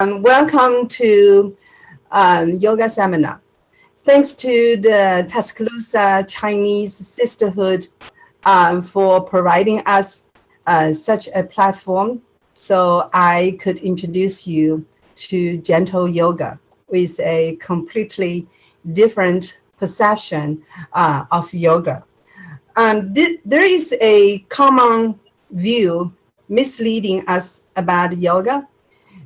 Welcome to yoga seminar. Thanks to the Tuscaloosa Chinese Sisterhood for providing us such a platform so I could introduce you to gentle yoga with a completely different perception of yoga. There is a common view misleading us about yoga.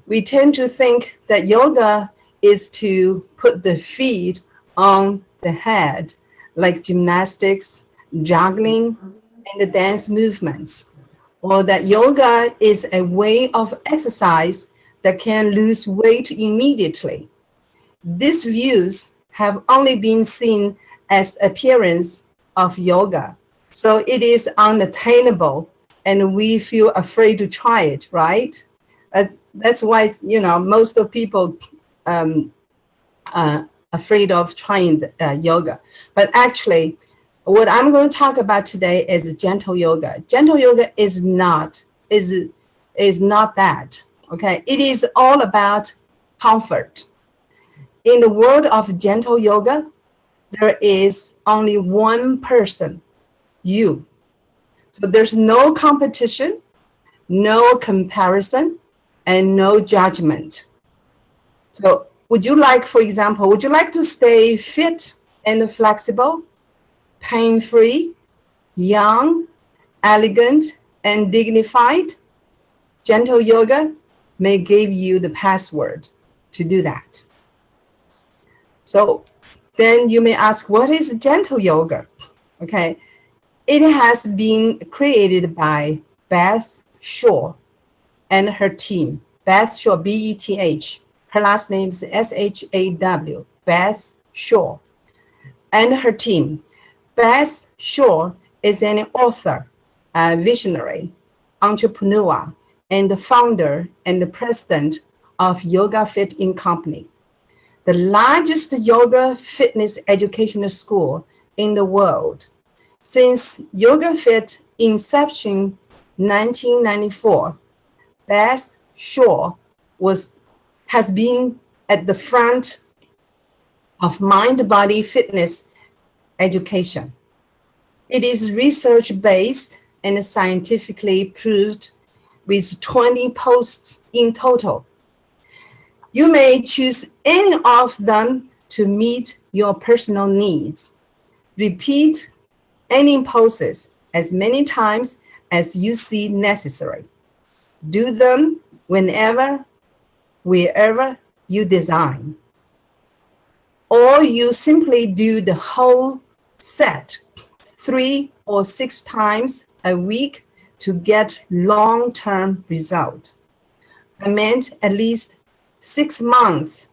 We tend to think that yoga is to put the feet on the head, like gymnastics, juggling, and the dance movements, or that yoga is a way of exercise that can lose weight immediately. These views have only been seen as appearance of yoga, so it is unattainable, and we feel afraid to try it, right? That's why, most of people afraid of trying yoga. But actually, what I'm going to talk about today is gentle yoga. Gentle yoga is not that, okay? It is all about comfort. In the world of gentle yoga, there is only one person, you. So there's no competition, no comparison, and no judgment. So would you like to stay fit and flexible, pain-free, young, elegant, and dignified? Gentle yoga may give you the password to do that. So then you may ask, what is gentle yoga? Okay, it has been created by Beth Shaw and her team. Beth Shaw, B-E-T-H. Her last name is S-H-A-W, Beth Shaw, and her team. Beth Shaw is an author, a visionary, entrepreneur, and the founder and the president of Yoga Fit Inc. Company, the largest yoga fitness educational school in the world. Since Yoga Fit inception 1994, Beth Shaw has been at the front of mind-body fitness education. It is research-based and scientifically proved with 20 posts in total. You may choose any of them to meet your personal needs. Repeat any poses as many times as you see necessary. Do them whenever, wherever you design. Or you simply do the whole set 3 or 6 times a week to get long-term result. I meant at least 6 months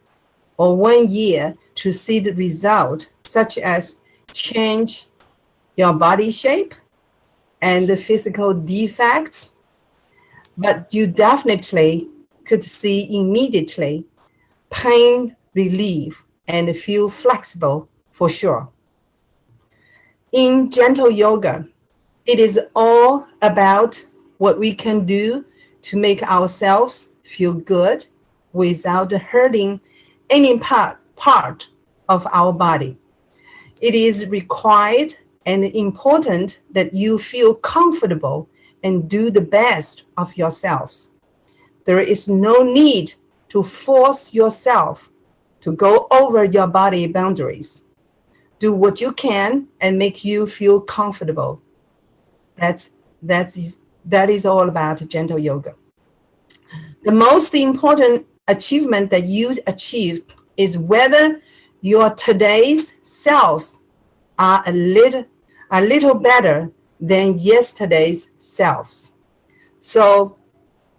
or 1 year to see the result, such as change your body shape and the physical defects. But you definitely could see immediately pain relief and feel flexible for sure. In gentle yoga, it is all about what we can do to make ourselves feel good without hurting any part of our body. It is required and important that you feel comfortable and do the best of yourselves. There is no need to force yourself to go over your body boundaries. Do what you can and make you feel comfortable. That is all about gentle yoga. The most important achievement that you achieve is whether your today's selves are a little better than yesterday's selves. So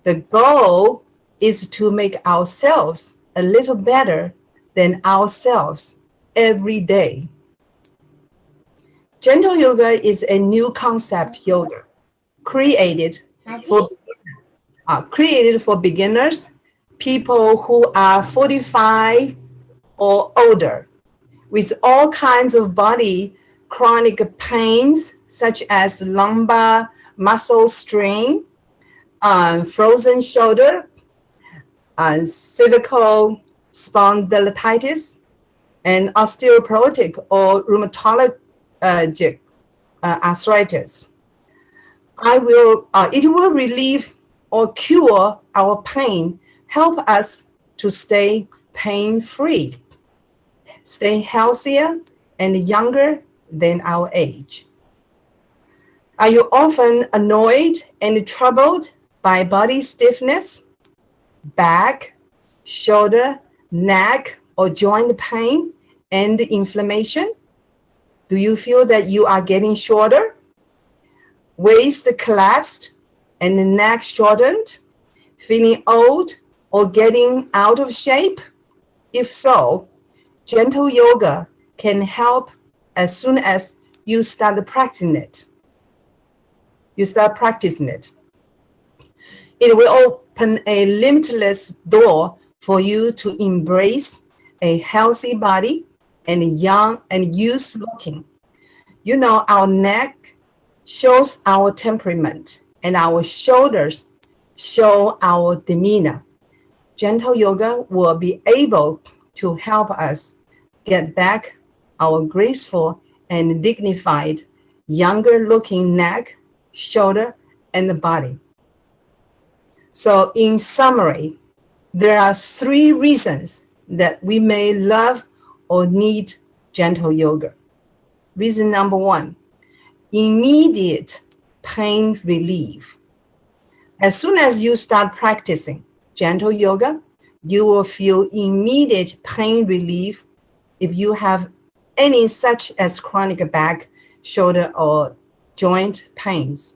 the goal is to make ourselves a little better than ourselves every day. Gentle yoga is a new concept yoga created for beginners, people who are 45 or older, with all kinds of body chronic pains, such as lumbar muscle strain, frozen shoulder, cervical spondylitis, and osteoporotic or rheumatologic arthritis. It will relieve or cure our pain, help us to stay pain-free, stay healthier and younger than our age. Are you often annoyed and troubled by body stiffness, back, shoulder, neck, or joint pain and inflammation? Do you feel that you are getting shorter, waist collapsed, and the neck shortened, feeling old or getting out of shape? If so, gentle yoga can help as soon as you start practicing it. It will open a limitless door for you to embrace a healthy body and young and youth looking. You know, our neck shows our temperament and our shoulders show our demeanor. Gentle yoga will be able to help us get back our graceful and dignified, younger looking neck, shoulder, and the body. So in summary, there are 3 reasons that we may love or need gentle yoga. Reason number 1, immediate pain relief. As soon as you start practicing gentle yoga, you will feel immediate pain relief if you have any such as chronic back, shoulder, or joint pains.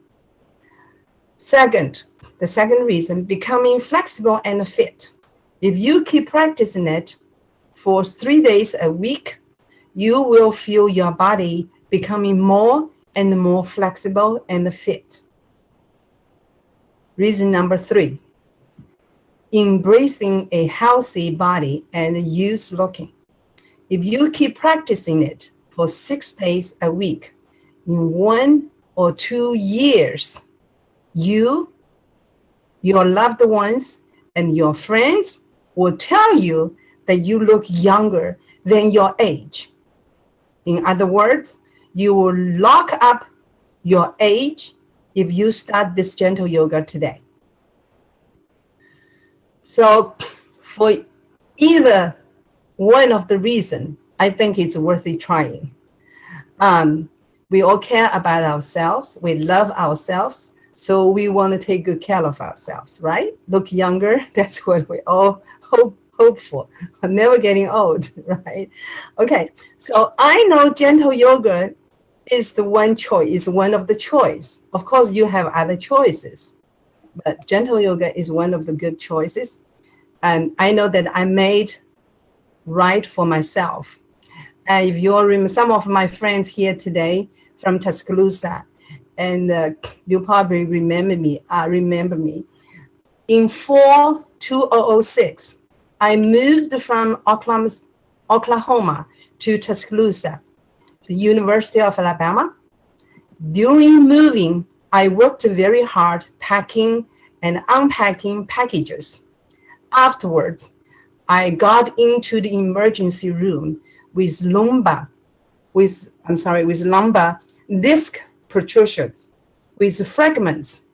Second, the second reason, becoming flexible and fit. If you keep practicing it for 3 days a week, you will feel your body becoming more and more flexible and fit. Reason number 3, embracing a healthy body and youth looking. If you keep practicing it for 6 days a week, in 1 or 2 years, you, your loved ones, and your friends will tell you that you look younger than your age. In other words, you will lock up your age if you start this gentle yoga today. So for either one of the reasons, I think it's worth it trying. We all care about ourselves. We love ourselves. So we want to take good care of ourselves, right? Look younger. That's what we all hope for. Never getting old, right? Okay. So I know gentle yoga is the one choice, is one of the choice. Of course, you have other choices, but gentle yoga is one of the good choices. And I know that I made right for myself. And if you all remember, some of my friends here today from Tuscaloosa, and you probably remember me. In fall 2006, I moved from Oklahoma to Tuscaloosa, the University of Alabama. During moving, I worked very hard packing and unpacking packages. Afterwards, I got into the emergency room with lumbar disc protrusions with fragments.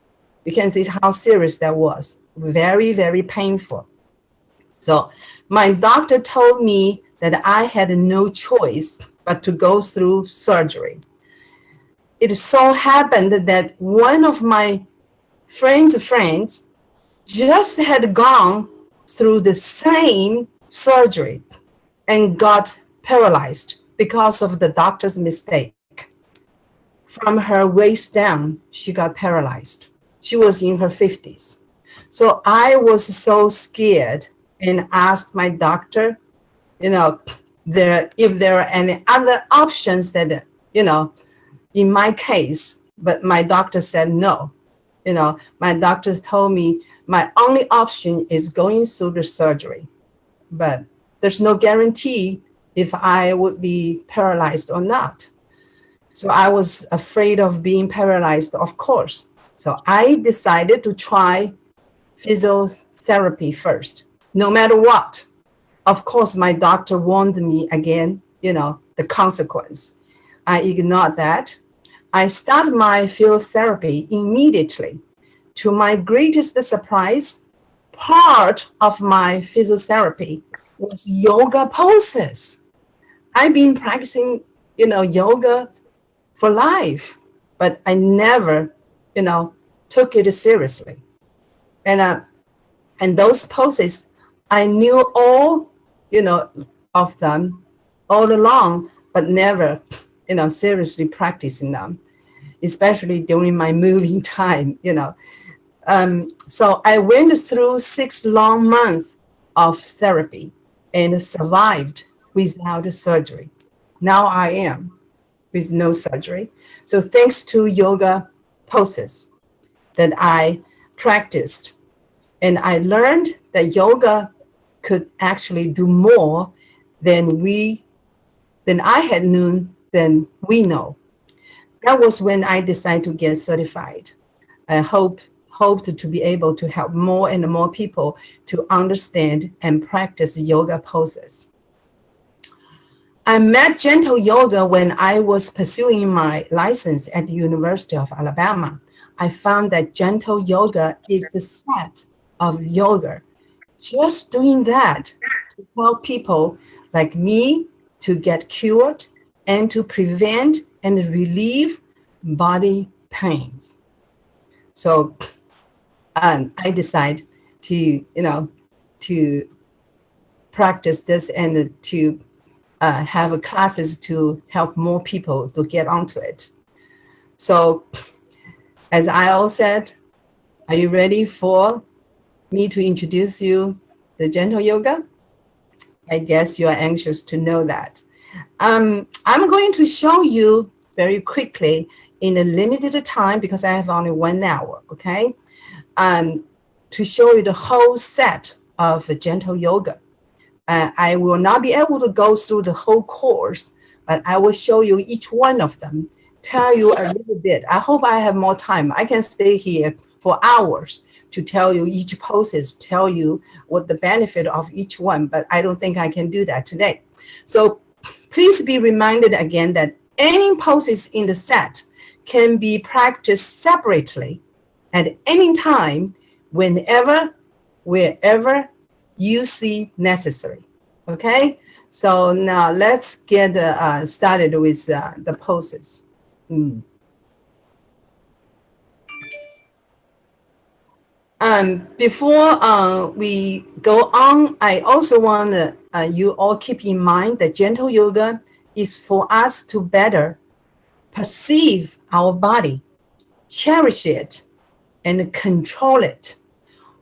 You can see how serious that was. Very, very painful. So my doctor told me that I had no choice but to go through surgery. It so happened that one of my friends just had gone through the same surgery and got paralyzed because of the doctor's mistake. From her waist down, she got paralyzed. She was in her 50s. So I was so scared and asked my doctor, if there are any other options that, in my case, but my doctor said no. My doctor told me my only option is going through the surgery, but there's no guarantee if I would be paralyzed or not. So I was afraid of being paralyzed, of course. So I decided to try physiotherapy first. no matter what. Of course, my doctor warned me again, the consequence. I ignored that. I started my physiotherapy immediately. To my greatest surprise, part of my physiotherapy was yoga poses. I've been practicing, yoga for life, but I never, took it seriously. And those poses, I knew all, of them all along, but never, seriously practicing them, especially during my moving time, So I went through 6 long months of therapy and survived without surgery. Now I am with no surgery. So thanks to yoga poses that I practiced, and I learned that yoga could actually do more than I had known than we know. That was when I decided to get certified. I hoped to be able to help more and more people to understand and practice yoga poses. I met gentle yoga when I was pursuing my license at the University of Alabama. I found that gentle yoga is the set of yoga. Just doing that to help people like me to get cured and to prevent and relieve body pains. So I decided to, to practice this and to have classes to help more people to get onto it. So as I all said, are you ready for me to introduce you the gentle yoga? I guess you are anxious to know that. I'm going to show you very quickly in a limited time because I have only 1 hour, okay? To show you the whole set of gentle yoga. I will not be able to go through the whole course, but I will show you each one of them, tell you a little bit. I hope I have more time. I can stay here for hours to tell you each poses, tell you what the benefit of each one, but I don't think I can do that today. So please be reminded again that any poses in the set can be practiced separately at any time, whenever, wherever you see necessary. Okay, so now let's get started with the poses. Before we go on, I also want you all keep in mind that gentle yoga is for us to better perceive our body, cherish it, and control it.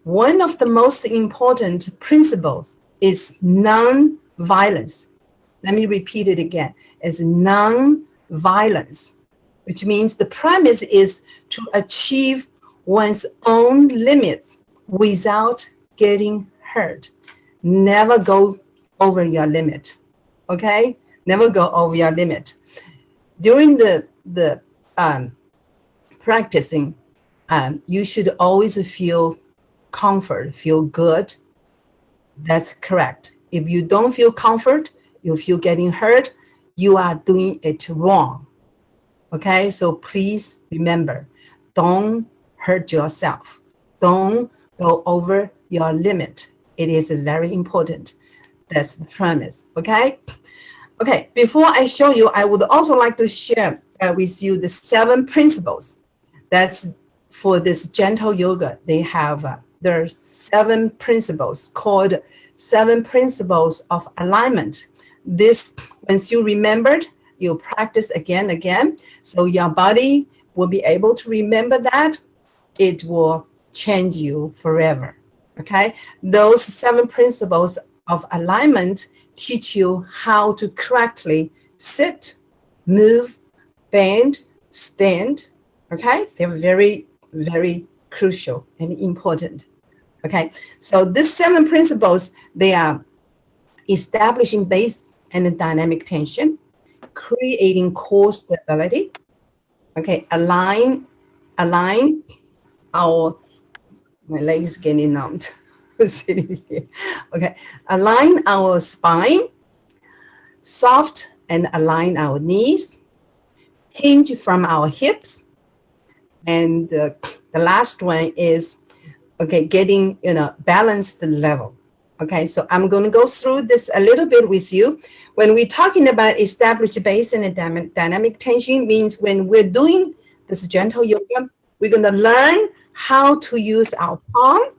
One of the most important principles is non-violence. Let me repeat it again. It's non-violence, which means the premise is to achieve one's own limits without getting hurt. Never go over your limit, okay? Never go over your limit. During the practicing, you should always feel comfort, feel good. That's correct. If you don't feel comfort, you feel getting hurt, you are doing it wrong. Okay, so please remember, don't hurt yourself. Don't go over your limit. It is very important. That's the premise, okay? Okay, before I show you, I would also like to share with you the 7 principles. That's for this gentle yoga. They have there are 7 principles called 7 principles of alignment. This, once you remembered, you practice again, so your body will be able to remember that. It will change you forever, okay? Those 7 principles of alignment teach you how to correctly sit, move, bend, stand, okay? They're very, very crucial and important, okay? So these 7 principles, they are establishing base and dynamic tension, creating core stability, okay? Align our, my leg is getting numbed. sitting here. Okay, align our spine, soft and align our knees, hinge from our hips, and the last one is, okay, getting, balanced level. Okay, so I'm going to go through this a little bit with you. When we're talking about established base and dynamic tension, means when we're doing this gentle yoga, we're going to learn how to use our palm,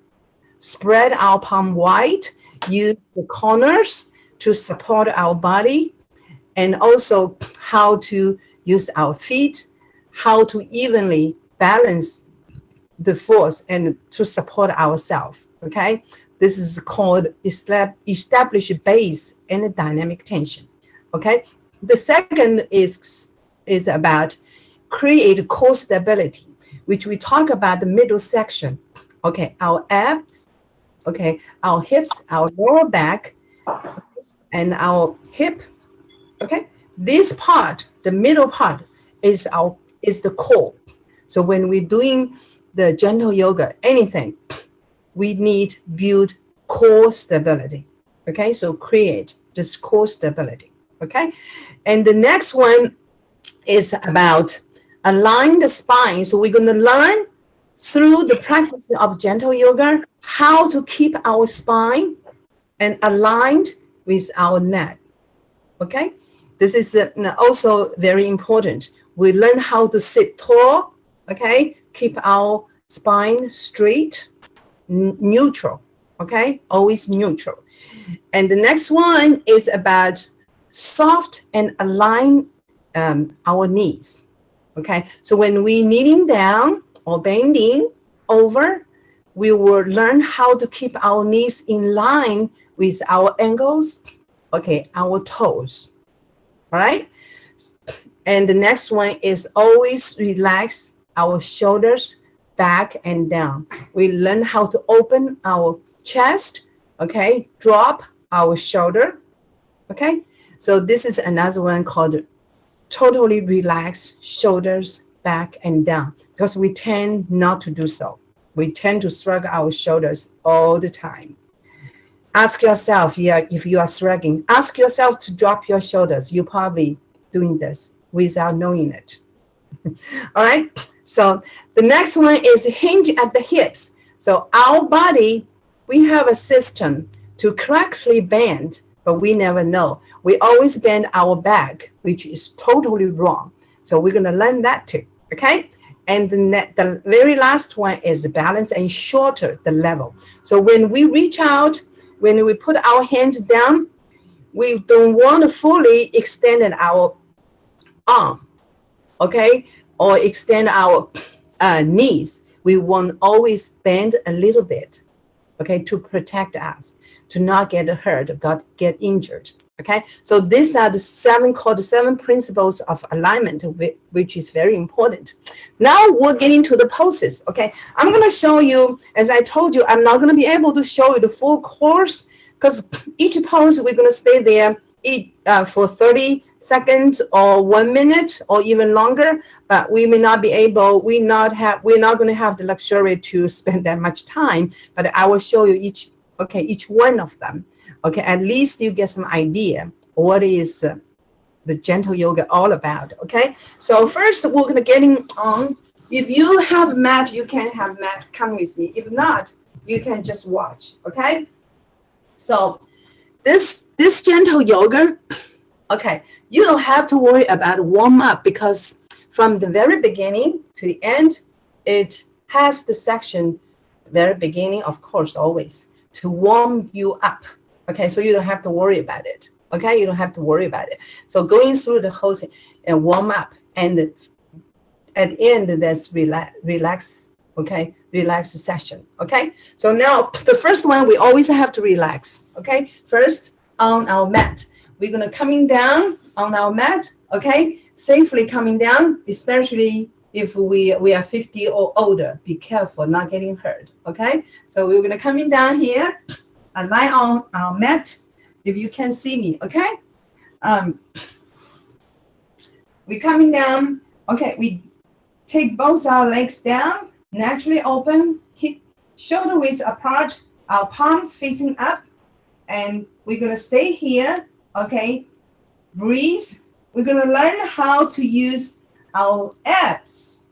spread our palm wide, use the corners to support our body, and also how to use our feet, how to evenly balance the force and to support ourselves. Okay, this is called established base and dynamic tension. Okay, the second is about create core stability, which we talk about the middle section. Okay, our abs, okay, our hips, our lower back, and our hip. Okay, this part, the middle part, is the core. So when we're doing the gentle yoga, anything, we need build core stability. Okay, so create this core stability. Okay, and the next one is about align the spine. So we're going to learn through the practice of gentle yoga how to keep our spine and aligned with our neck. Okay, this is also very important. We learn how to sit tall. Okay, keep our spine straight, neutral. Okay, always neutral. And the next one is about soft and align our knees. Okay, so when we kneeling down or bending over, we will learn how to keep our knees in line with our ankles, okay, our toes. All right, and the next one is always relax our shoulders back and down. We learn how to open our chest, okay, drop our shoulder. Okay, so this is another one called totally relax shoulders back and down, because we tend not to do so. We tend to shrug our shoulders all the time. Ask yourself, if you are shrugging, ask yourself to drop your shoulders. You're probably doing this without knowing it. All right, so the next one is hinge at the hips. So our body, we have a system to correctly bend, but we never know. We always bend our back, which is totally wrong. So we're going to learn that too. Okay, and the very last one is balance and shorter the level. So when we reach out, when we put our hands down, we don't want to fully extend our arm, okay, or extend our knees. We want always bend a little bit, okay, to protect us, to not get hurt, get injured. Okay, so these are the seven principles of alignment, which is very important. Now we're getting to the poses. Okay, I'm going to show you, as I told you, I'm not going to be able to show you the full course, because each pose we're going to stay there for 30 seconds or 1 minute or even longer, but we may not be able, we're not going to have the luxury to spend that much time, but I will show you each one of them. Okay, at least you get some idea what is the gentle yoga all about. Okay, so first we're going to get on. If you have mat, you can have mat come with me. If not, you can just watch. Okay, so this gentle yoga, okay, you don't have to worry about warm up, because from the very beginning to the end, it has the section, the very beginning, of course, always to warm you up. Okay, so you don't have to worry about it. Okay, you don't have to worry about it. So going through the whole thing and warm up, and at the end, there's relax. Okay, relax session. Okay, so now the first one, we always have to relax. Okay, first on our mat, we're gonna coming down on our mat. Okay, safely coming down, especially if we are 50 or older. Be careful not getting hurt. Okay, so we're gonna coming down here and lie on our mat. If you can see me, okay, we're coming down. Okay, we take both our legs down, naturally open, hip shoulder width apart, our palms facing up, and we're gonna stay here, okay? Breathe. We're gonna learn how to use our abs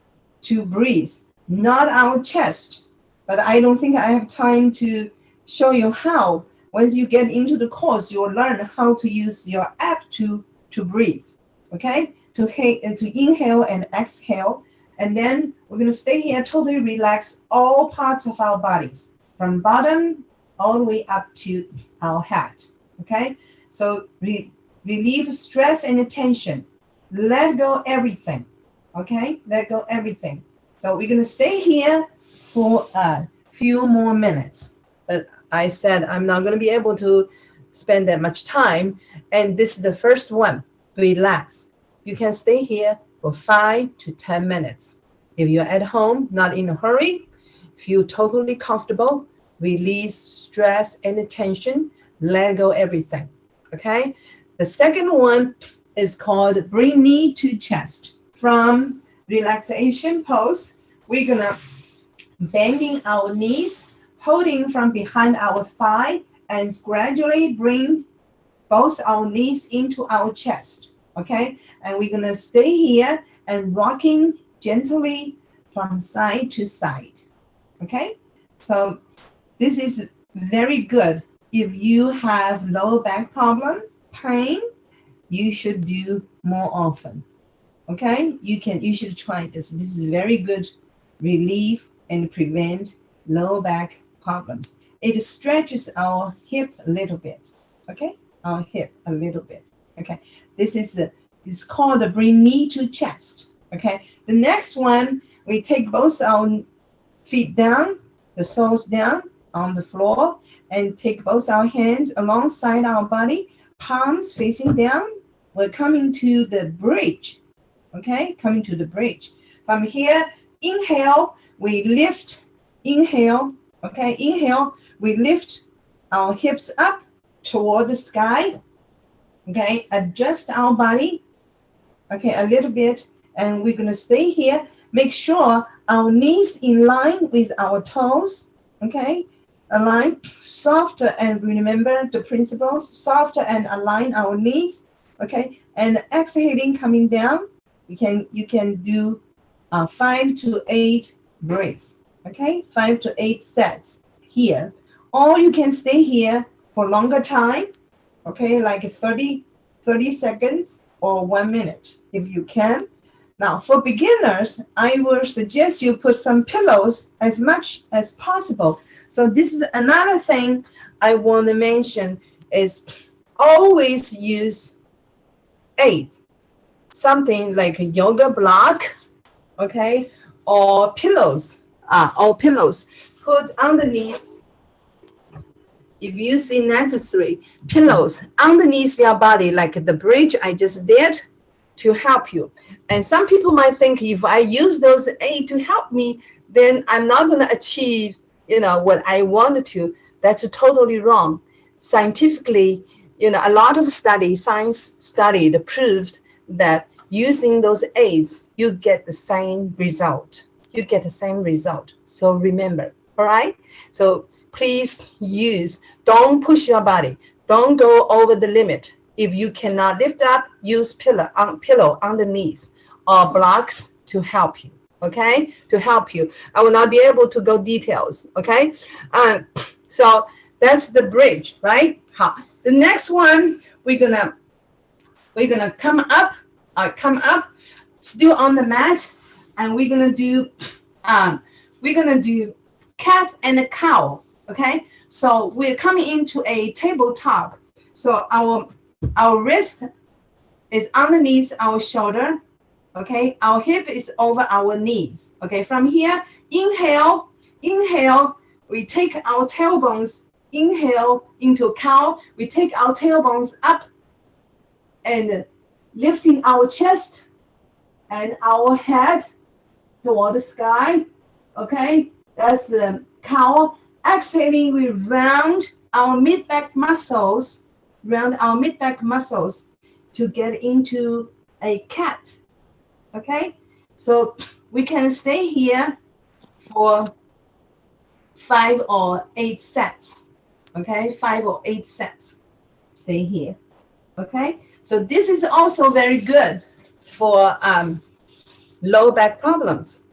to breathe, not our chest. But I don't think I have time to show you how. Once you get into the course, you'll learn how to use your abs to breathe, okay? To inhale and exhale. And then we're gonna stay here, totally relax all parts of our bodies, from bottom all the way up to our head, okay? So relieve stress and tension. Let go everything, okay? Let go everything. So we're gonna stay here for a few more minutes. But I said I'm not gonna be able to spend that much time. And this is the first one, relax. You can stay here for 5 to 10 minutes. If you're at home, not in a hurry, feel totally comfortable, release stress and tension, let go everything, okay? The second one is called bring knee to chest. From relaxation pose, we're gonna bending our knees, holding from behind our thigh, and gradually bring both our knees into our chest, okay? And we're gonna stay here and rocking gently from side to side, okay? So this is very good. If you have lower back problem, pain, you should do more often, okay? You should try this. This is very good relief and prevent lower back problems. It stretches our hip a little bit, okay? Our hip a little bit, okay? This is it's called the bring knee to chest, okay? The next one, we take both our feet down, the soles down on the floor, and take both our hands alongside our body, palms facing down. We're coming to the bridge, okay? Coming to the bridge. From here, inhale, we lift, inhale, okay? Inhale, we lift our hips up toward the sky, okay? Adjust our body, okay, a little bit, and we're gonna stay here. Make sure our knees in line with our toes, okay? Align, softer, and remember the principles, softer and align our knees, okay? And exhaling, coming down, you can do 5 to 8 breaths, okay? 5 to 8 sets here. Or you can stay here for longer time, okay? Like 30 seconds or 1 minute, if you can. Now, for beginners, I will suggest you put some pillows as much as possible. So this is another thing I want to mention is always use aid, something like a yoga block, okay, or pillows, put underneath. If you see necessary, pillows underneath your body, like the bridge I just did, to help you. And some people might think if I use those aid to help me, then I'm not going to achieve, what I wanted to. That's totally wrong. Scientifically, a lot of science studied proved that using those aids, you get the same result. So remember, all right? So please don't push your body. Don't go over the limit. If you cannot lift up, use pillow underneath or blocks to help you, okay? To help you. I will not be able to go details, okay? So that's the bridge, right? The next one, we're gonna come up, still on the mat, and we're gonna do cat and a cow, okay? So we're coming into a tabletop. So our wrist is underneath our shoulder, okay? Our hip is over our knees, okay? From here, inhale, we take our tailbones, inhale into cow, we take our tailbones up and lifting our chest and our head toward the sky, okay? That's the cow. Exhaling, we round our mid-back muscles, to get into a cat, okay? So we can stay here for 5 or 8 sets. Okay, 5 or 8 sets. Stay here. Okay, so this is also very good for low back problems.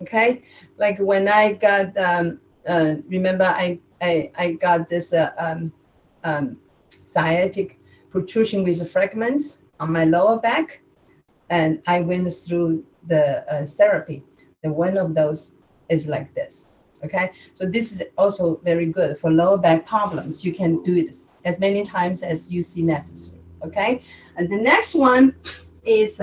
Okay, like when I got remember I got this sciatic protrusion with fragments on my lower back, and I went through the therapy. And one of those is like this. Okay, so this is also very good for lower back problems. You can do it as many times as you see necessary. Okay, and the next one is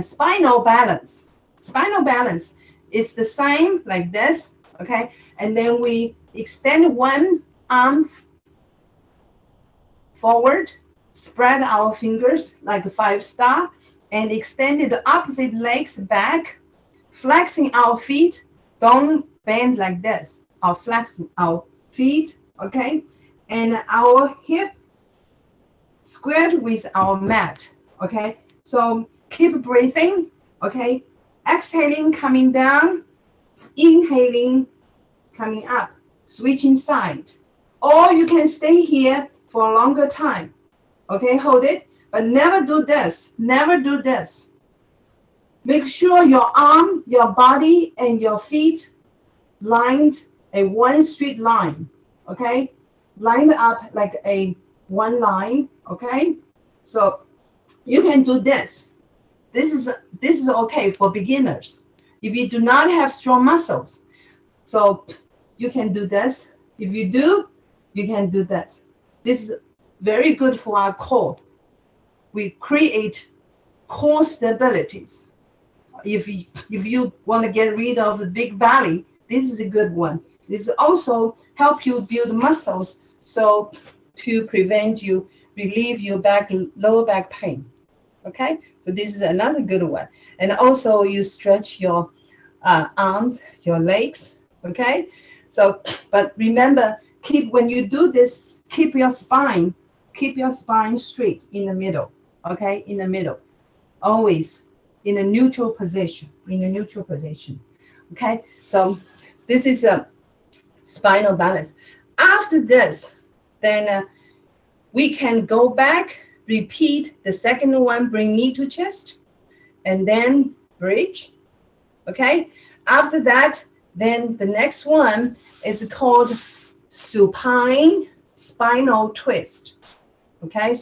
spinal balance. Spinal balance is the same like this. Okay, and then we extend one arm forward, spread our fingers like a 5-star, and extend the opposite legs back, flexing our feet. Don't bend like this, or flexing our feet, okay? And our hip squared with our mat, okay? So keep breathing, okay? Exhaling, coming down, inhaling, coming up, switching side. Or you can stay here for a longer time, okay? Hold it, but never do this, never do this. Make sure your arm, your body, and your feet lined a one straight line, okay? Lined up like a one line, okay? So you can do this. This is okay for beginners. If you do not have strong muscles, so you can do this. If you do, you can do this. This is very good for our core. We create core stabilities. If you want to get rid of the big belly, this is a good one. This also help you build muscles, so to prevent you, relieve your lower back pain. Okay, so this is another good one. And also you stretch your arms, your legs. Okay, so but remember, when you do this, keep your spine straight in the middle. Okay, in the middle, always in a neutral position. Okay, so this is a spinal balance. After this, then we can go back, repeat the second one, bring knee to chest, and then bridge. Okay, after that, then the next one is called supine spinal twist. Okay,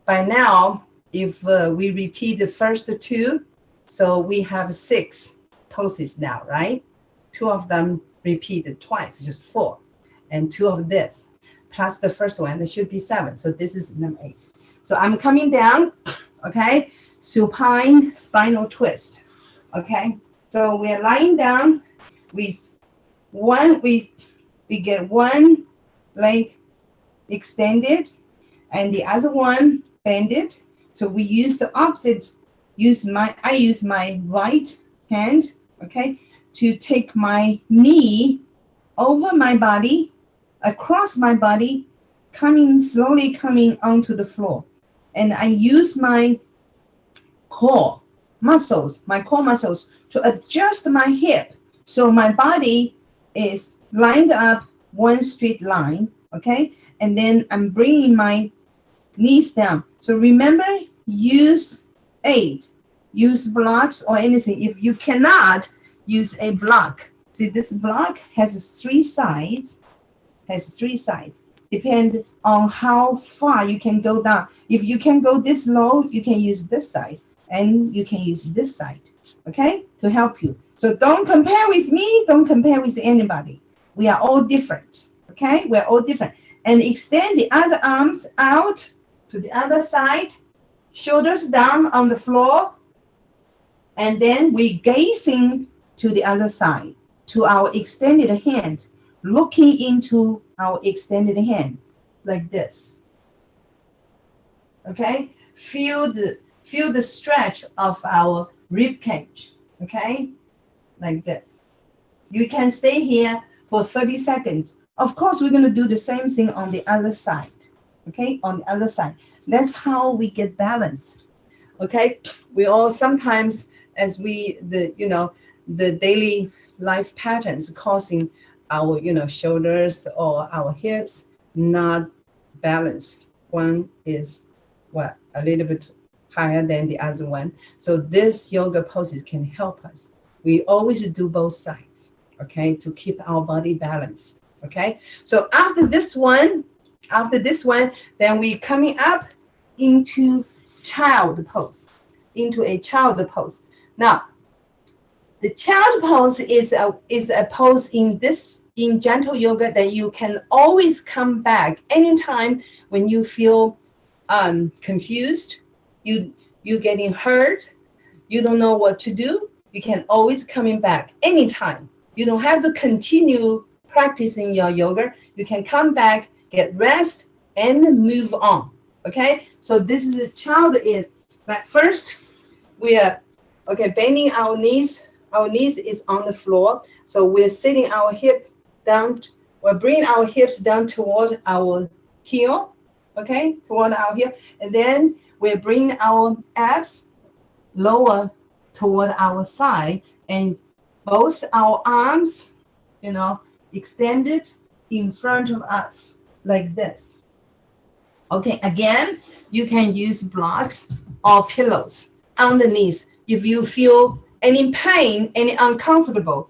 by now, if we repeat the first two, so we have 6 poses now, right? 2 of them repeated twice, just 4, and 2 of this, plus the first one, there should be 7. So this is number 8. So I'm coming down, okay? Supine spinal twist, okay? So we're lying down with we get one leg extended and the other one bended. So we use the opposite. I use my right hand, okay, to take my knee over my body, across my body, slowly coming onto the floor. And I use my core muscles to adjust my hip. So my body is lined up one straight line, okay? And then I'm bringing my knees down. So remember, use aid, use blocks or anything. If you cannot, use a block. See, this block has 3 sides, Depend on how far you can go down. If you can go this low, you can use this side, and you can use this side, okay, to help you. So don't compare with me, don't compare with anybody. We are all different, okay? We're all different. And extend the other arms out to the other side, shoulders down on the floor, and then we gazing to the other side, to our extended hand, looking into our extended hand, like this. Okay? Feel the stretch of our rib cage, okay? Like this. You can stay here for 30 seconds. Of course, we're going to do the same thing on the other side, okay? On the other side. That's how we get balanced, okay? We all sometimes, as the daily life patterns causing our, shoulders or our hips not balanced. One is a little bit higher than the other one. So this yoga poses can help us. We always do both sides, okay, to keep our body balanced. Okay. So after this one, then we coming up into child pose, into a child pose. Now, the child pose is a pose in gentle yoga that you can always come back anytime when you feel confused, you getting hurt, you don't know what to do. You can always coming back anytime. You don't have to continue practicing your yoga. You can come back, get rest, and move on. Okay, so this is a child is like first we are bending our knees. Our knees is on the floor, so we're sitting our hip down. We're bringing our hips down toward our heel, okay, toward our heel, and then we're bringing our abs lower toward our thigh, and both our arms, extended in front of us like this. Okay, again, you can use blocks or pillows underneath if you feel any pain, any uncomfortable,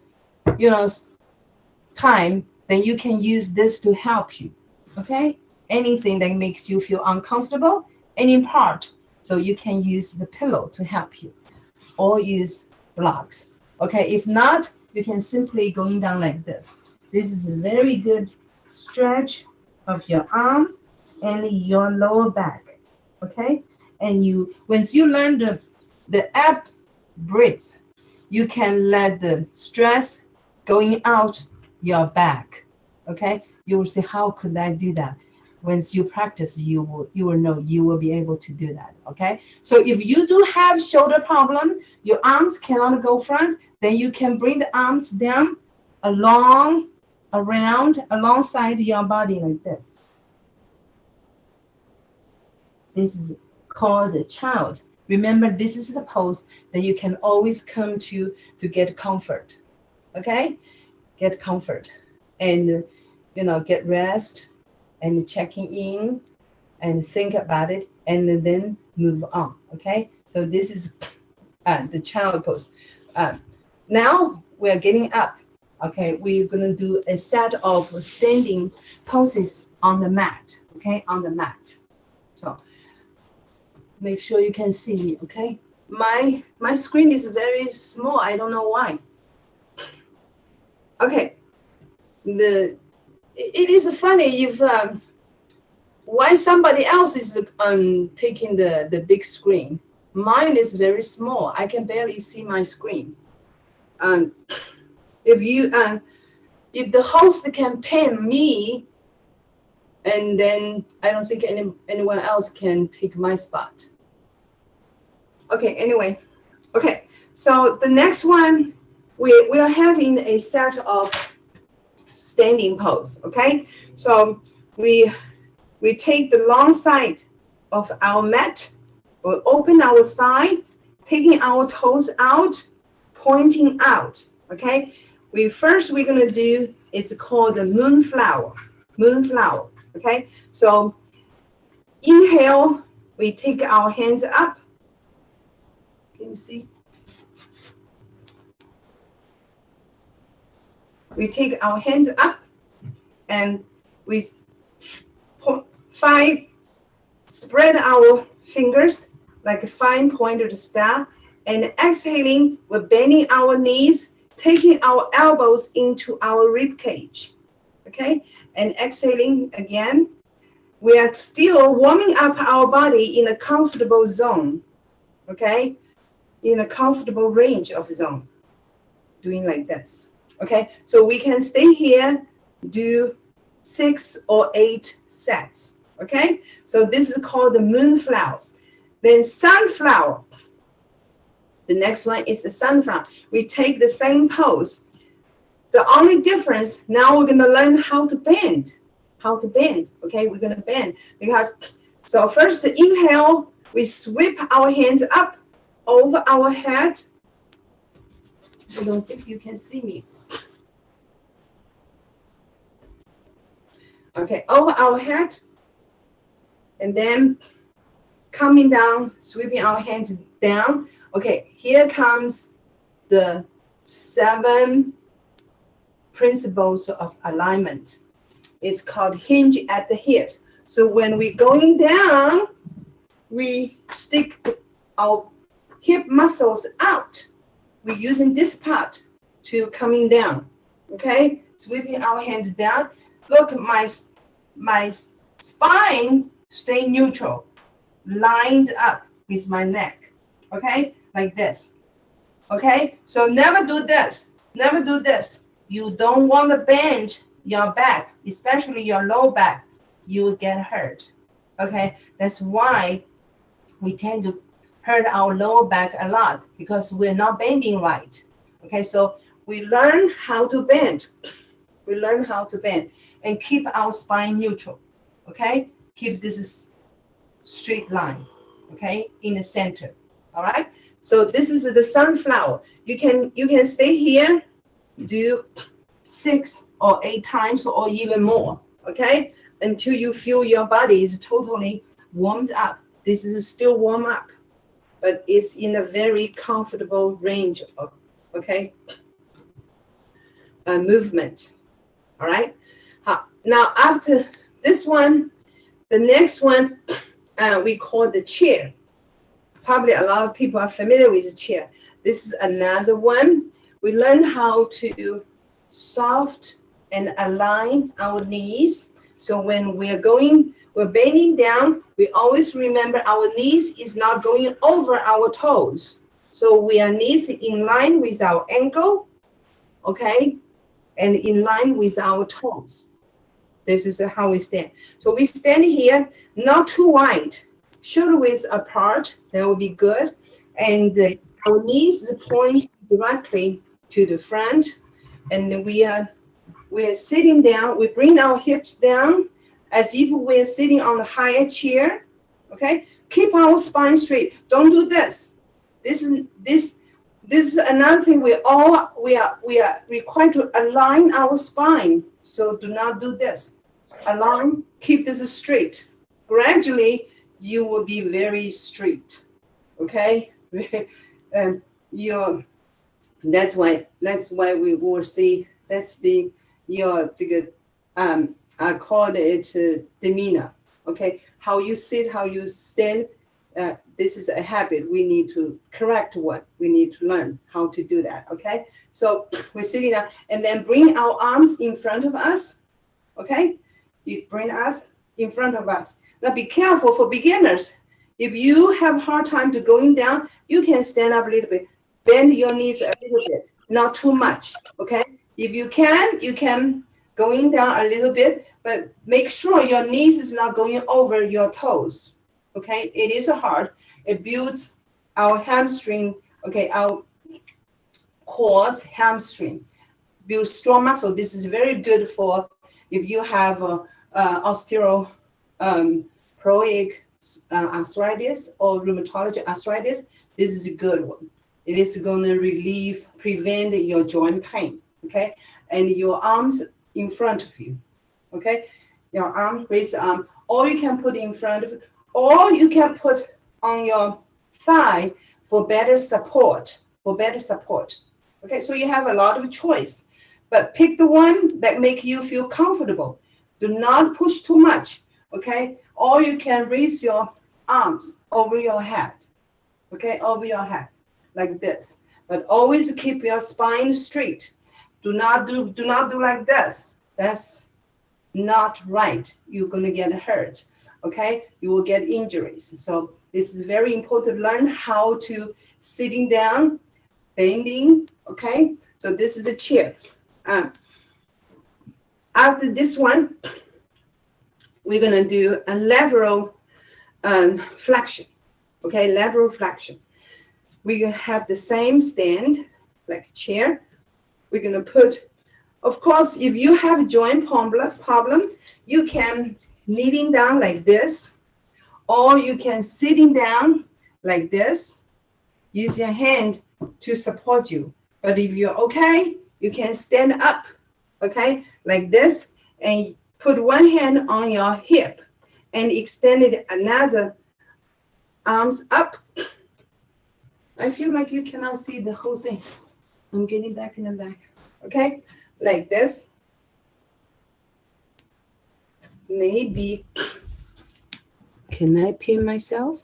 time, then you can use this to help you. Okay, anything that makes you feel uncomfortable, any part, so you can use the pillow to help you, or use blocks. Okay, if not, you can simply going down like this. This is a very good stretch of your arm and your lower back. Okay, and once you learn the ab breathe, you can let the stress going out your back. Okay, you will say, how could I do that? Once you practice, you will know, you will be able to do that. Okay, so if you do have shoulder problem, your arms cannot go front, then you can bring the arms down alongside your body like this. This is called the child. Remember, this is the pose that you can always come to get comfort. Okay, get comfort and get rest and checking in and think about it and then move on. Okay, so this is the child pose. Now we're getting up. Okay, we're gonna do a set of standing poses on the mat. Okay, on the mat. So make sure you can see me. Okay, my screen is very small. I don't know why. Okay, it is funny if why somebody else is taking the big screen. Mine is very small. I can barely see my screen. If the host can pin me, and then I don't think anyone else can take my spot. Okay, anyway. Okay, so the next one, we are having a set of standing pose. Okay, so we take the long side of our mat, we'll open our thigh, taking our toes out, pointing out. Okay, we're gonna do, it's called the moonflower. Okay, so inhale, we take our hands up. Can you see? We take our hands up and we spread our fingers like a fine-pointed star, and exhaling, we're bending our knees, taking our elbows into our rib cage. Okay, and exhaling again. We are still warming up our body in a comfortable zone. Okay, in a comfortable range of zone, doing like this. Okay, so we can stay here, do 6 or 8 sets. Okay, so this is called the moonflower. Then sunflower. The next one is the sunflower. We take the same pose. The only difference, now we're gonna learn how to bend. Okay, we're gonna bend so first the inhale, we sweep our hands up over our head. I don't think you can see me. Okay, over our head, and then coming down, sweeping our hands down. Okay, here comes the 7 principles of alignment. It's called hinge at the hips. So when we're going down, we stick our hip muscles out. We're using this part to coming down. Okay, sweeping our hands down. Look, my spine stay neutral, lined up with my neck. Okay, like this. Okay, so never do this. Never do this. You don't want to bend your back, especially your low back. You will get hurt. Okay, that's why we tend to hurt our lower back a lot, because we're not bending right. Okay, so we learn how to bend. We learn how to bend and keep our spine neutral. Okay, keep this straight line. Okay, in the center. All right. So this is the sunflower. You can stay here, do 6 or 8 times or even more. Okay, until you feel your body is totally warmed up. This is still warm up, but it's in a very comfortable range of movement. All right. Now after this one, the next one we call the chair. Probably a lot of people are familiar with the chair. This is another one. We learn how to soft and align our knees. So when we're bending down, we always remember our knees is not going over our toes. So we are knees in line with our ankle, okay, and in line with our toes. This is how we stand. So we stand here, not too wide, shoulder width apart. That would be good. And our knees point directly to the front, and we are sitting down. We bring our hips down as if we're sitting on a higher chair. Okay, keep our spine straight. Don't do this. This is another thing. We are required to align our spine. So do not do this. Align. Keep this straight. Gradually, you will be very straight. Okay, and that's why we will see. That's I call it demeanor. Okay, how you sit, how you stand. This is a habit we need to correct. What we need to learn how to do that. Okay, so we're sitting down, and then bring our arms in front of us. Okay, you bring us in front of us. Now be careful for beginners. If you have a hard time to going down, you can stand up a little bit, bend your knees a little bit, not too much. Okay, if you can going down a little bit, but make sure your knees is not going over your toes. Okay, it is hard. It builds our hamstring. Okay, our quads, hamstring, builds strong muscle. This is very good for if you have osteoporotic arthritis or rheumatologic arthritis. This is a good one. It is going to prevent your joint pain. Okay, and your arms in front of you. Okay, your arm, raise the arm, or you can put in front of, or you can put on your thigh for better support. Okay, so you have a lot of choice, but pick the one that make you feel comfortable. Do not push too much. Okay, or you can raise your arms over your head. Okay, over your head like this, but always keep your spine straight. Do not do like this. That's not right. You're going to get hurt. Okay, you will get injuries. So this is very important. Learn how to sitting down, bending. Okay, so this is the chair. After this one, we're going to do a lateral flexion. Okay, lateral flexion. We're going to have the same stand like a chair. We're going to put, of course, if you have a joint problem, you can kneeling down like this, or you can sitting down like this. Use your hand to support you. But if you're okay, you can stand up, okay, like this, and put one hand on your hip and extend it another arms up. I feel like you cannot see the whole thing. I'm getting back in the back, okay, like this. Maybe, can I pin myself?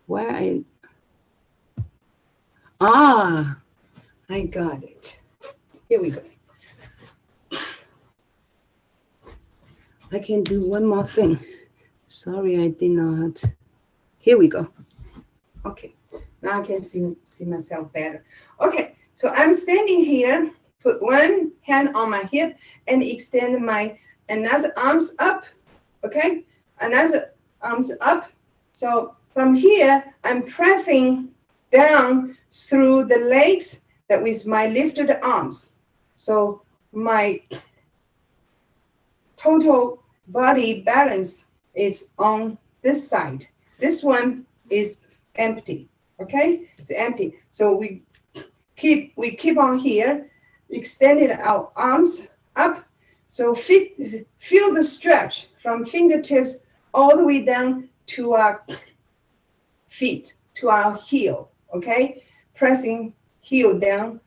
Where I got it. Here we go. I can do one more thing. Sorry, I did not. Here we go. Okay, now I can see myself better. Okay, so I'm standing here, put one hand on my hip and extend my another arms up, okay? Another arms up. So from here, I'm pressing down through the legs that with my lifted arms. So my total body balance is on this side. This one is empty, okay? It's empty. So we keep on here, extended our arms up. So feel the stretch from fingertips all the way down to our feet, to our heel, okay? Pressing heel down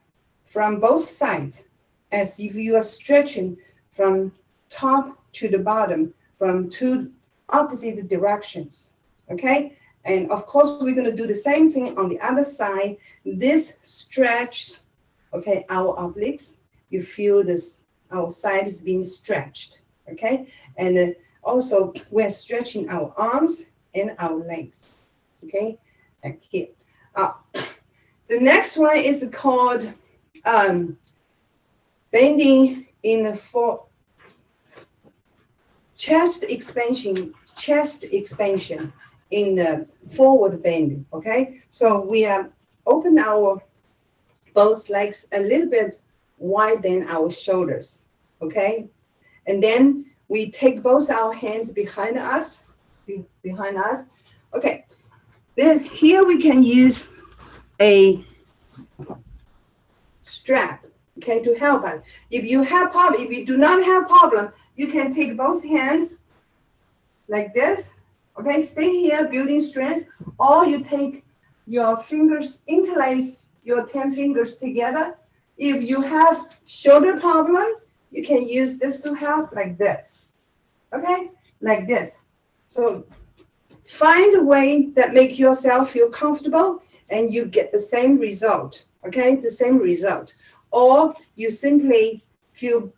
from both sides as if you are stretching from top to the bottom from two opposite directions, okay? And of course, we're going to do the same thing on the other side. This stretches, okay, our obliques. You feel this, our side is being stretched, okay? And also, we're stretching our arms and our legs, okay? Like here. The next one is called bending in the chest expansion in the forward bend, okay? So we open our both legs a little bit wider than our shoulders, okay? And then we take both our hands behind us. Okay, here we can use a strap, okay, to help us. If you do not have problem, you can take both hands like this, okay, stay here building strength, or you take your fingers, interlace your 10 fingers together. If you have shoulder problem, you can use this to help, like this, okay, like this. So find a way that make yourself feel comfortable and you get the same result, okay, the same result. Or you simply feel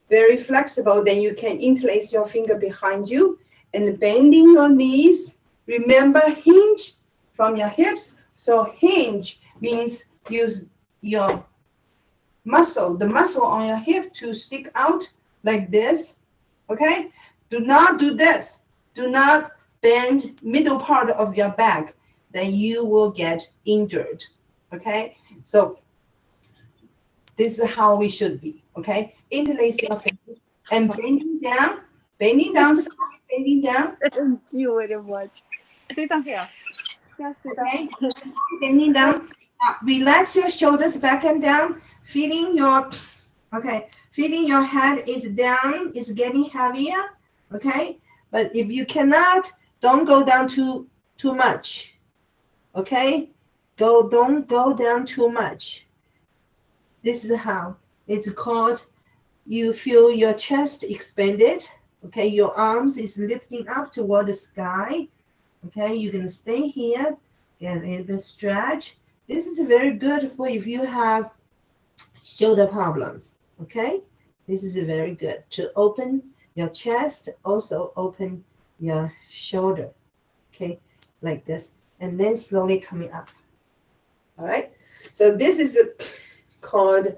very flexible, then you can interlace your finger behind you and bending your knees. Remember, hinge from your hips. So hinge means use your muscle, the muscle on your hip to stick out like this, okay? Do not do this. Do not bend middle part of your back, then you will get injured, okay? So this is how we should be, okay? Interlace your fingers and bending down, bending down. Thank you very much. Sit down here. Yeah, sit down. Okay, bending down. Relax your shoulders back and down. Feeling your head is down, is getting heavier, okay? But if you cannot, don't go down too much, okay? Don't go down too much. This is how it's called. You feel your chest expanded, okay? Your arms is lifting up toward the sky, okay? You're gonna stay here, get a little bit stretch. This is very good for if you have shoulder problems, okay? This is very good to open your chest, also open your shoulder, okay? Like this, and then slowly coming up, all right? So this is called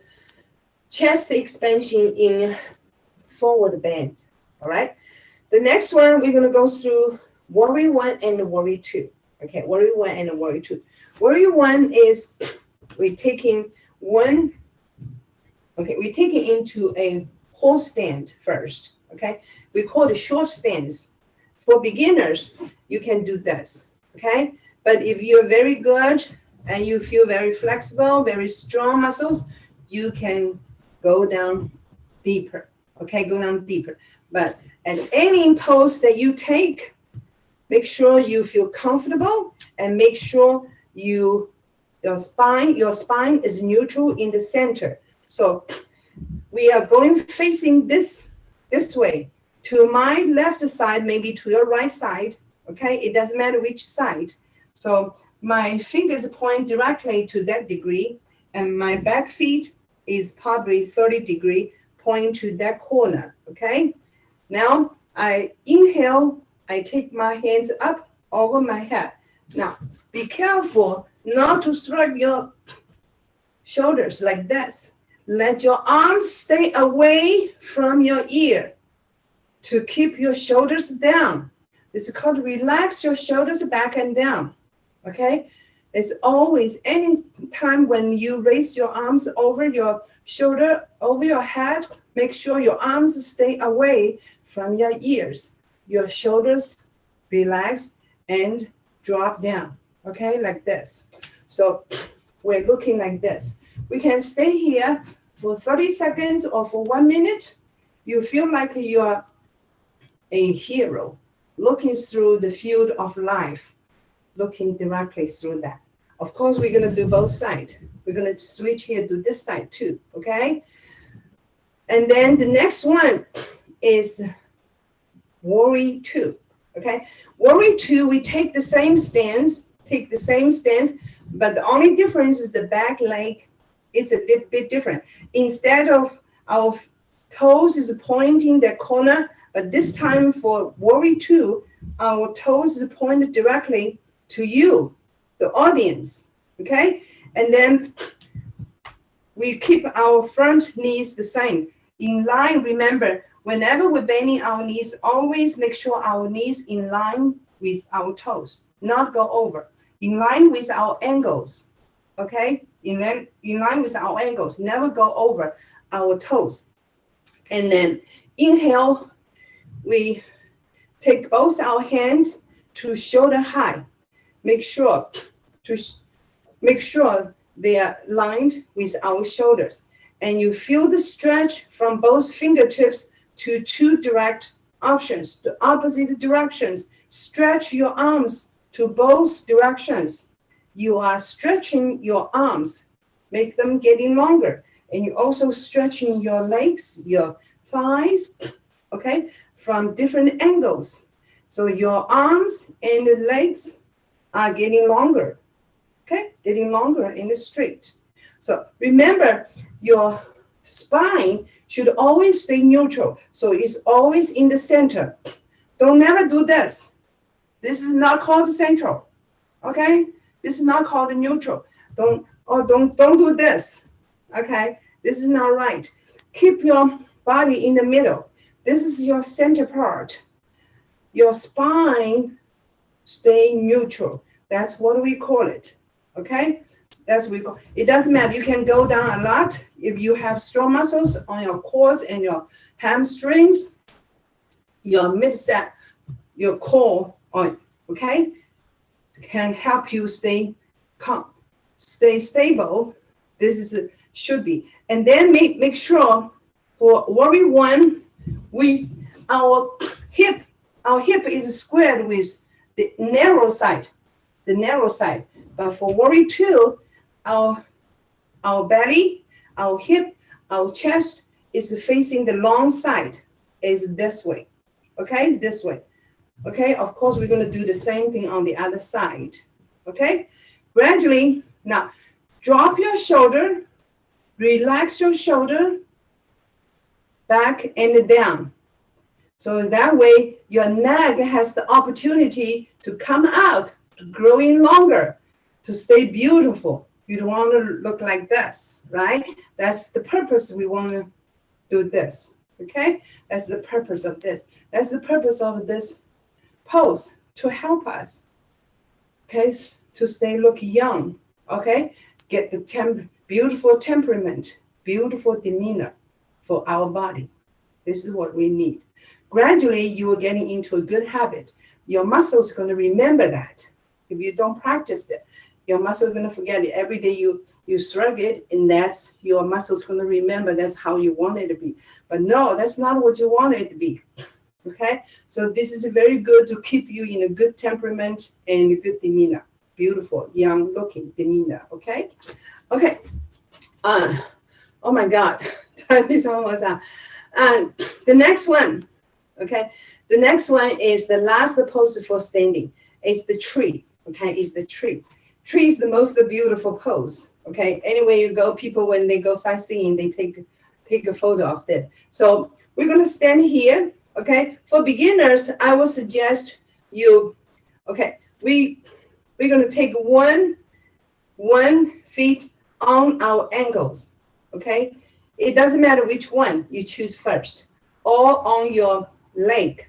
chest expansion in forward bend, all right? The next one, we're gonna go through Warrior 1 and Warrior 2, okay? Warrior 1 and Warrior 2. Warrior 1 is we're taking into a horse stand first, okay? We call it short stands. For beginners, you can do this, okay? But if you're very good and you feel very flexible, very strong muscles, you can go down deeper. Okay, go down deeper. But at any pose that you take, make sure you feel comfortable and make sure your spine is neutral in the center. So we are going facing this way, to my left side, maybe to your right side. Okay, it doesn't matter which side. So my fingers point directly to that degree, and my back feet is probably 30 degree, point to that corner. Okay, now I inhale, I take my hands up over my head. Now be careful not to shrug your shoulders like this. Let your arms stay away from your ear to keep your shoulders down. It's called relax your shoulders back and down. Okay, it's always, any time when you raise your arms over your shoulder, over your head, make sure your arms stay away from your ears. Your shoulders relax and drop down. Okay, like this. So we're looking like this. We can stay here for 30 seconds or for 1 minute. You feel like you're a hero looking through the field of life, looking directly through that. Of course, we're going to do both sides. We're going to switch here to this side too, okay? And then the next one is Warrior 2, okay? Warrior 2, we take the same stance, but the only difference is the back leg. It's a bit different. Instead of our toes is pointing the corner, but this time for Warrior 2, our toes is pointed directly to you, the audience, okay? And then we keep our front knees the same. In line, remember, whenever we're bending our knees, always make sure our knees in line with our toes, not go over. In line with our ankles, okay? In line with our ankles, never go over our toes. And then inhale, we take both our hands to shoulder high. Make sure they are lined with our shoulders. And you feel the stretch from both fingertips to two direct options, the opposite directions. Stretch your arms to both directions. You are stretching your arms, make them getting longer. And you're also stretching your legs, your thighs, okay, from different angles. So your arms and the legs are getting longer, okay, getting longer in the straight. So remember, your spine should always stay neutral. So it's always in the center. Don't never do this. This is not called central, okay? This is not called neutral. Don't do this, okay? This is not right. Keep your body in the middle. This is your center part. Your spine stay neutral. That's what we call it, okay? That's what we call. It doesn't matter. You can go down a lot if you have strong muscles on your quads and your hamstrings, your midset, your core, okay? Can help you stay calm, stay stable. This is should be. And then make sure for Warrior 1, our hip is squared with the narrow side. But for Warrior 2, our belly, our hip, our chest is facing the long side, is this way. Okay, this way. Okay, of course, we're going to do the same thing on the other side. Okay, gradually, now drop your shoulder, relax your shoulder, back and down. So that way, your neck has the opportunity to come out, to growing longer, to stay beautiful. You don't want to look like this, right? That's the purpose we want to do this, okay? That's the purpose of this. That's the purpose of this pose, to help us, okay, to stay look young, okay? Get the beautiful temperament, beautiful demeanor for our body. This is what we need. Gradually, you are getting into a good habit. Your muscles are going to remember that. If you don't practice it, Your muscle is going to forget it. Every day you shrug it, and that's your muscle's going to remember that's how you want it to be. But no, that's not what you want it to be. Okay? So this is very good to keep you in a good temperament and a good demeanor. Beautiful, young looking demeanor. Okay? Okay. Oh my God. Turn this one was out. The next one. Okay? The next one is the last pose for standing. It's the tree. Okay? It's the tree. Tree is the most beautiful pose. Okay? Anywhere you go, people, when they go sightseeing, they take a photo of this. So we're going to stand here. Okay? For beginners, I would suggest you, okay, we're going to take one feet on our ankles. Okay? It doesn't matter which one you choose first, or on your leg.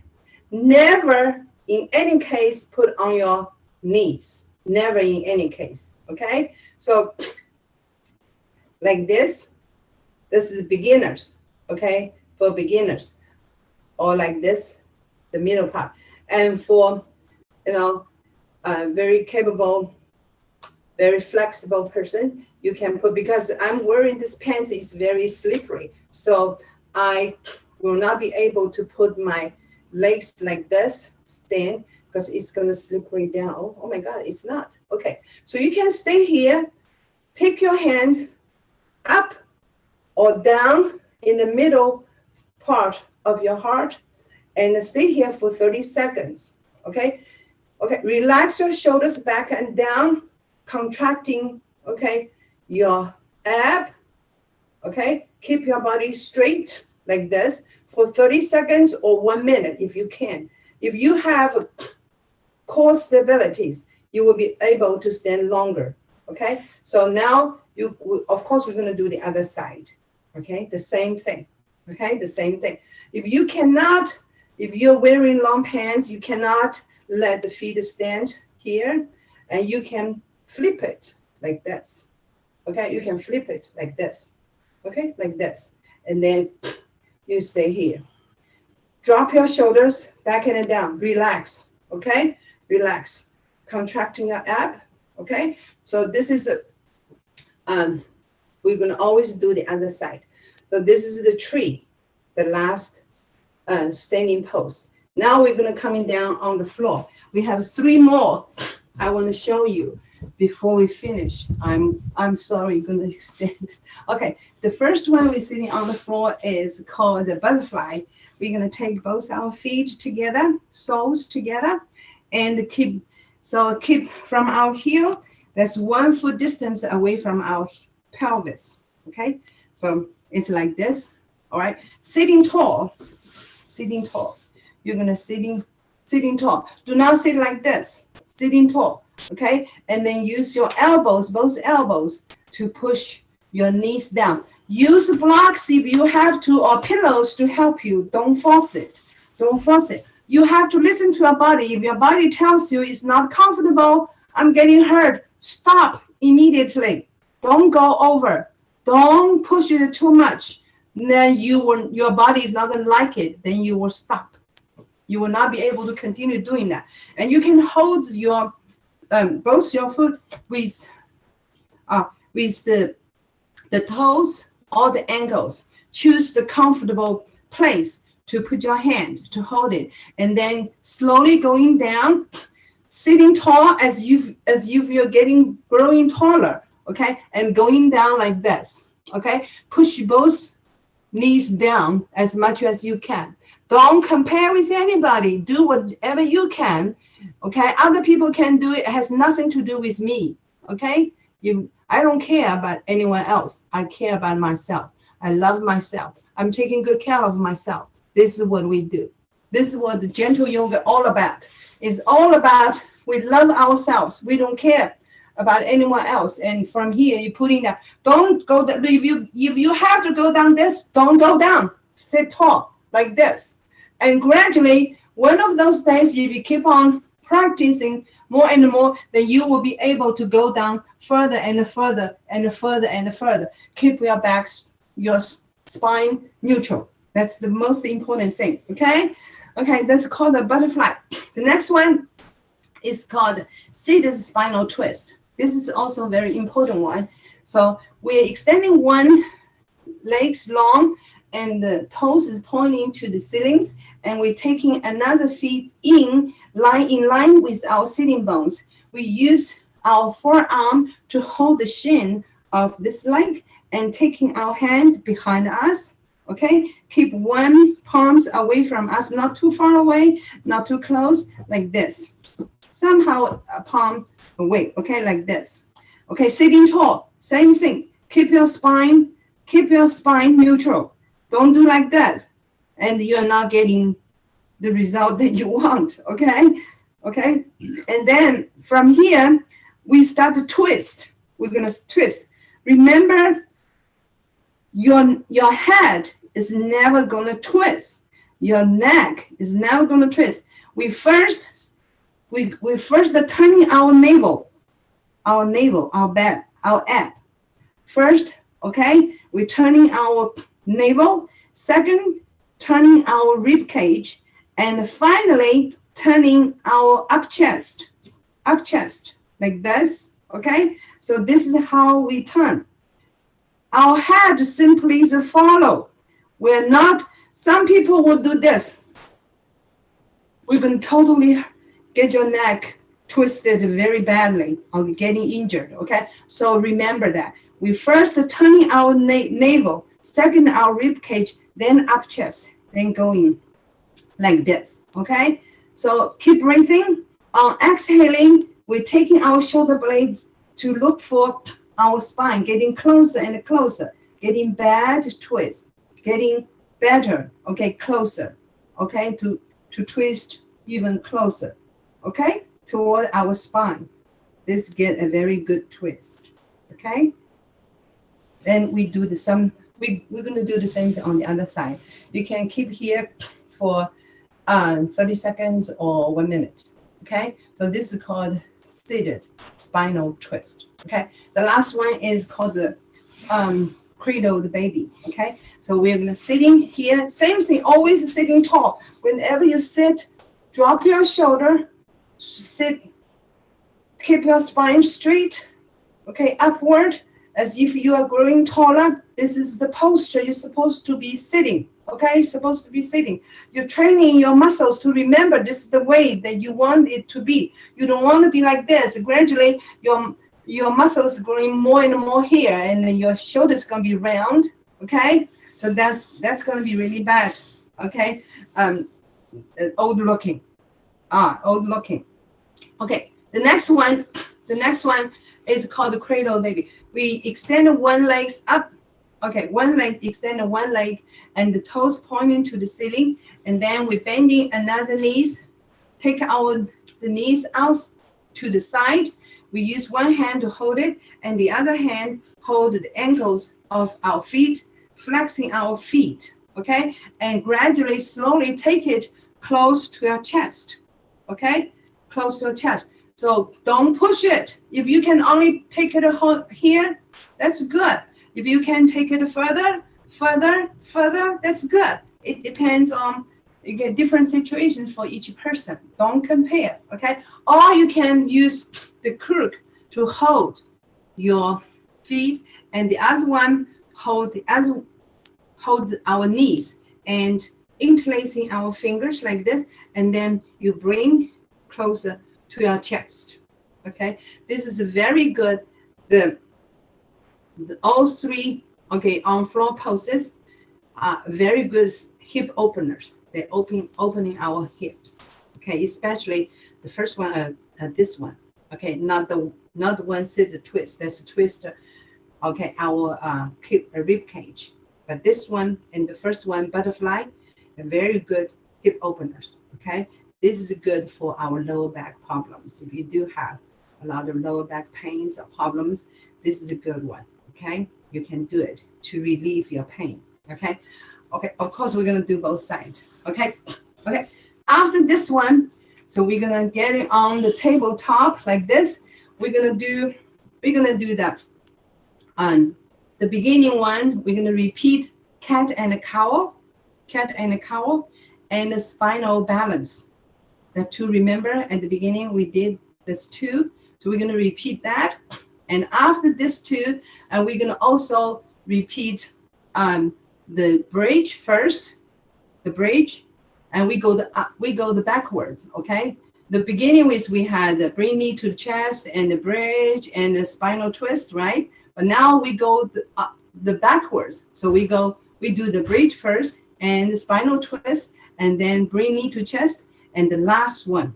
Never in any case put on your knees. Never in any case. Okay? So like this is beginners. Okay? For beginners. Or like this, the middle part. And for, very capable, very flexible person, you can put, because I'm wearing this pants, it's very slippery. So I will not be able to put my legs like this, stand, because it's going to slippery down. Oh my God, it's not. Okay, so you can stay here, take your hand up or down in the middle part of your heart and stay here for 30 seconds. Okay, relax your shoulders back and down, contracting, okay, your ab, okay, keep your body straight like this for 30 seconds or 1 minute if you can. If you have core stabilities, you will be able to stand longer, okay? So now, of course, we're going to do the other side, okay? The same thing, okay? The same thing. If you're wearing long pants, you cannot let the feet stand here, and you can flip it like this, okay? You can flip it like this, okay? Like this, and then you stay here. Drop your shoulders back and down. Relax, okay? Relax. Contracting your ab, okay? So this is we're going to always do the other side. So this is the tree, the last standing pose. Now we're going to coming down on the floor. We have 3 more I want to show you before we finish. I'm sorry, going to extend. Okay, the first one we're sitting on the floor is called the butterfly. We're going to take both our feet together, soles together, and keep from our heel. That's 1 foot distance away from our pelvis. Okay, so it's like this. All right, sitting tall. You're going to sitting tall. Do not sit like this. Sitting tall. Okay, and then use your elbows, both elbows, to push your knees down. Use blocks if you have to, or pillows to help you. Don't force it. Don't force it. You have to listen to your body. If your body tells you it's not comfortable, I'm getting hurt, stop immediately. Don't go over. Don't push it too much. Then your body is not going to like it. Then you will stop. You will not be able to continue doing that. And you can hold your both your foot with the toes or the ankles. Choose the comfortable place to put your hand to hold it, and then slowly going down, sitting tall as if you're growing taller. Okay, and going down like this. Okay, push both knees down as much as you can. Don't compare with anybody. Do whatever you can. Okay, other people can do it. It has nothing to do with me. Okay, I don't care about anyone else. I care about myself. I love myself. I'm taking good care of myself. This is what we do. This is what the gentle yoga all about. It's all about we love ourselves. We don't care about anyone else. And from here, you're putting that. Don't go down. If you have to go down this, don't go down. Sit tall like this. And gradually, one of those days, if you keep on practicing more and more, then you will be able to go down further and further and further and further. Keep your back, your spine neutral. That's the most important thing. Okay, that's called the butterfly. The next one is called seated spinal twist. This is also a very important one. So we're extending one legs long and the toes is pointing to the ceilings, and we're taking another feet in line with our sitting bones. We use our forearm to hold the shin of this leg and taking our hands behind us. Okay, keep one palms away from us, not too far away, not too close, like this. Somehow a palm away, okay, like this. Okay, sitting tall, same thing. Keep your spine neutral. Don't do like that, and you're not getting the result that you want. Okay, okay. And then from here, we start to twist. We're gonna twist. Remember, your head is never gonna twist. Your neck is never gonna twist. We first turning our navel, our back, our ab. First, okay, we're turning our navel. Second, turning our rib cage, and finally turning our up chest, like this. Okay, so this is how we turn. Our head simply is a follow. We're not. Some people will do this. We can totally get your neck twisted very badly or getting injured. Okay, so remember that. We first turning our navel, second our rib cage, then up chest, then going like this. Okay, so keep breathing. On exhaling, we're taking our shoulder blades to look for our spine, getting closer and closer, getting bad twist, getting better. Okay, closer. Okay, to twist even closer. Okay, toward our spine. This get a very good twist. Okay. Then we do the same. We're going to do the same thing on the other side. You can keep here for 30 seconds or 1 minute. Okay, so this is called seated spinal twist. Okay, the last one is called the cradled baby. Okay, so we're going to sitting here. Same thing, always sitting tall. Whenever you sit, drop your shoulder, sit, keep your spine straight. Okay, upward. As if you are growing taller, this is the posture you're supposed to be sitting. Okay, supposed to be sitting. You're training your muscles to remember this is the way that you want it to be. You don't want to be like this. Gradually, your muscles growing more and more here, and then your shoulders gonna be round. Okay, so that's gonna be really bad. Okay, old looking. Old looking. Okay, the next one is called the cradle baby. We extend one leg up. Okay, one leg, extend one leg, and the toes pointing to the ceiling, and then we're bending another knees. Take the knees out to the side. We use one hand to hold it, and the other hand hold the ankles of our feet, flexing our feet. Okay, and gradually, slowly take it close to your chest. Okay, close to your chest. So don't push it. If you can only take it here, that's good. If you can take it further, that's good. It depends on, you get different situations for each person. Don't compare, okay? Or you can use the crook to hold your feet, and the other one hold our knees and interlacing our fingers like this, and then you bring closer to your chest. Okay, this is a very good. All three, okay, on floor poses are very good hip openers. They're opening our hips. Okay, especially the first one, this one. Okay, not the one sit twist. That's a twist. Okay, our rib cage. But this one and the first one, butterfly, are very good hip openers. Okay. This is good for our lower back problems. If you do have a lot of lower back pains or problems, this is a good one. Okay, you can do it to relieve your pain. Okay, of course we're gonna do both sides. Okay, after this one, so we're gonna get it on the tabletop like this. We're gonna do that. On the beginning one, we're gonna repeat cat and a cow, and the spinal balance. The two, remember at the beginning we did this two So we're going to repeat that. And after this two, we're going to also repeat the bridge first, the bridge, and we go the backwards, okay? The beginning was we had the bring knee to the chest and the bridge and the spinal twist, right? But now we go the backwards. So we do the bridge first and the spinal twist, and then bring knee to chest, and the last one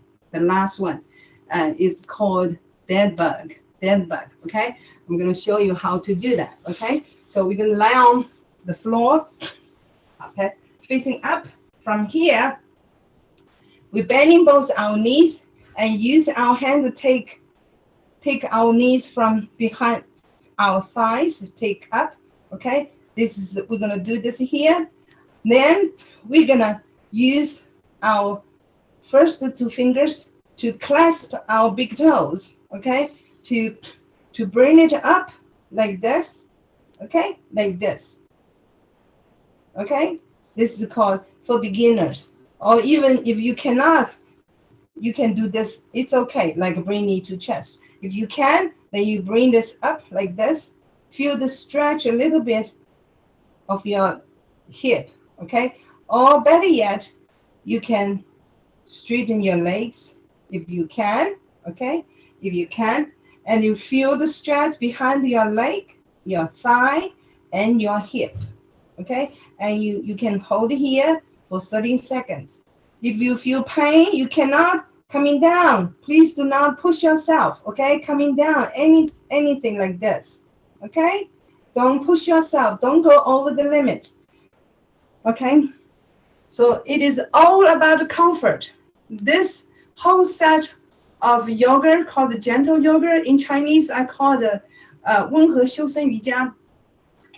is called dead bug, okay? I'm gonna show you how to do that, okay? So we're gonna lie on the floor, okay, facing up. From here, we're bending both our knees and use our hand to take our knees from behind our thighs to take up, okay? We're gonna do this here. Then we're gonna use our first two fingers to clasp our big toes, okay? To bring it up like this, okay? Like this, okay? This is called for beginners. Or even if you cannot, you can do this. It's okay, like bring knee to chest. If you can, then you bring this up like this. Feel the stretch a little bit of your hip, okay? Or better yet, you can straighten your legs if you can, okay? If you can, and you feel the stretch behind your leg, your thigh, and your hip, okay? And you can hold here for 30 seconds. If you feel pain, you cannot coming down. Please do not push yourself, okay? Coming down, anything like this, okay? Don't push yourself. Don't go over the limit, okay? So it is all about comfort. This whole set of yoga called the gentle yoga. In Chinese, I call the 温和修身瑜伽.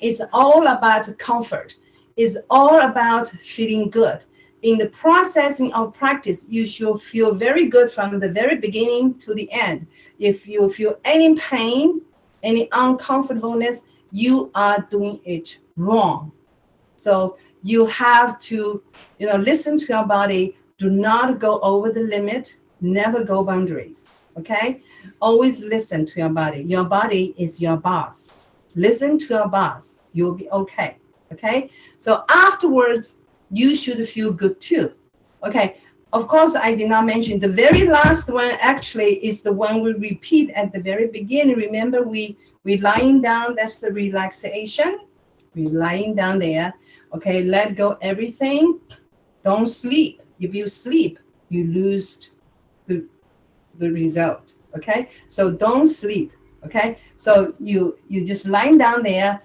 It's all about comfort. It's all about feeling good. In the processing of practice, you should feel very good from the very beginning to the end. If you feel any pain, any uncomfortableness, you are doing it wrong. So you have to, listen to your body. Do not go over the limit. Never go boundaries, okay? Always listen to your body. Your body is your boss. Listen to your boss. You'll be okay, okay? So afterwards, you should feel good too, okay? Of course, I did not mention the very last one actually is the one we repeat at the very beginning. Remember, we lying down, that's the relaxation. We're lying down there, okay? Let go everything. Don't sleep. If you sleep, you lose the result, okay? So don't sleep, okay? So you just lying down there,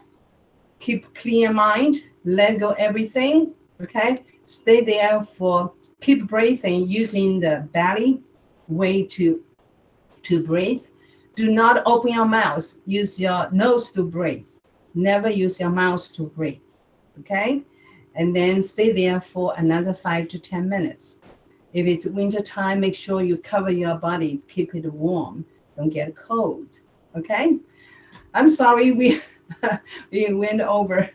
keep clear mind, let go everything, okay? Stay there keep breathing using the belly way to breathe. Do not open your mouth, use your nose to breathe. Never use your mouth to breathe, okay? And then stay there for another 5 to 10 minutes. If it's winter time, make sure you cover your body, keep it warm, don't get cold, okay? I'm sorry we went over